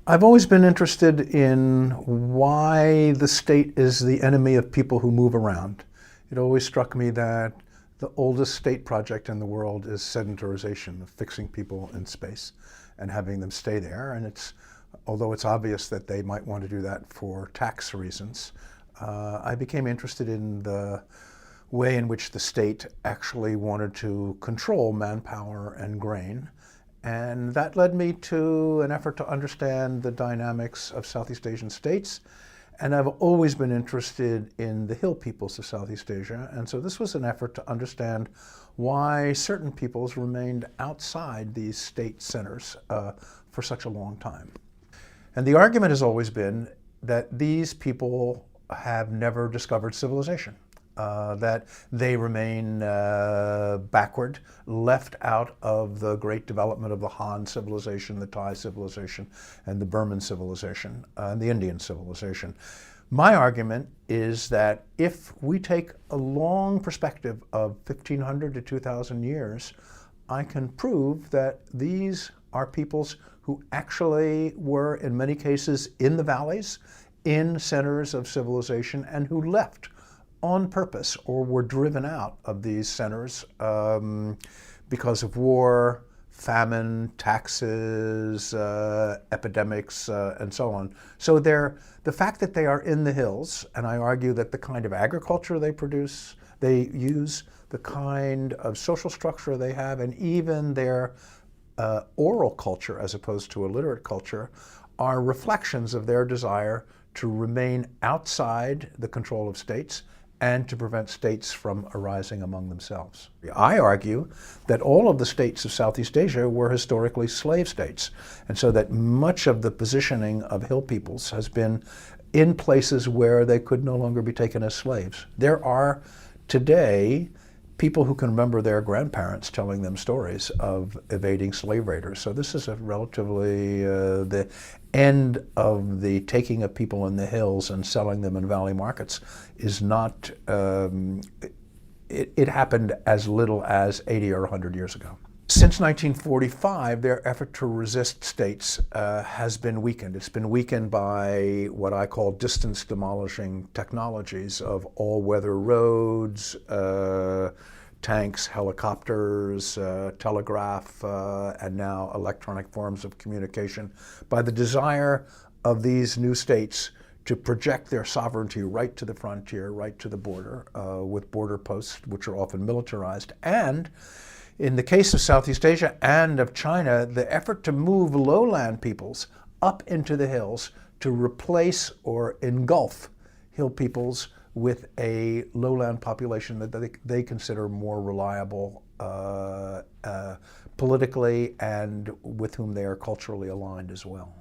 I've always been interested in why the state is the enemy of people who move around. It always struck me that the oldest state project in the world is sedentarization, of fixing people in space and having them stay there. And although it's obvious that they might want to do that for tax reasons, I became interested in the way in which the state actually wanted to control manpower and grain. And that led me to an effort to understand the dynamics of Southeast Asian states. And I've always been interested in the hill peoples of Southeast Asia. And so this was an effort to understand why certain peoples remained outside these state centers for such a long time. And the argument has always been that these people have never discovered civilization. That they remain backward, left out of the great development of the Han civilization, the Thai civilization, and the Burman civilization, and the Indian civilization. My argument is that if we take a long perspective of 1,500 to 2,000 years, I can prove that these are peoples who actually were, in many cases, in the valleys, in centers of civilization, and who left on purpose or were driven out of these centers because of war, famine, taxes, epidemics, and so on. So the fact that they are in the hills, and I argue that the kind of agriculture they produce, they use, the kind of social structure they have, and even their oral culture as opposed to a literate culture, are reflections of their desire to remain outside the control of states and to prevent states from arising among themselves. I argue that all of the states of Southeast Asia were historically slave states, and so that much of the positioning of hill peoples has been in places where they could no longer be taken as slaves. There are today people who can remember their grandparents telling them stories of evading slave raiders. So this is a relatively, the end of the taking of people in the hills and selling them in valley markets is not, it happened as little as 80 or 100 years ago. Since 1945, their effort to resist states has been weakened. It's been weakened by what I call distance demolishing technologies of all-weather roads, tanks, helicopters, telegraph, and now electronic forms of communication, by the desire of these new states to project their sovereignty right to the frontier, right to the border, with border posts, which are often militarized. And in the case of Southeast Asia and of China, the effort to move lowland peoples up into the hills to replace or engulf hill peoples with a lowland population that they consider more reliable politically and with whom they are culturally aligned as well.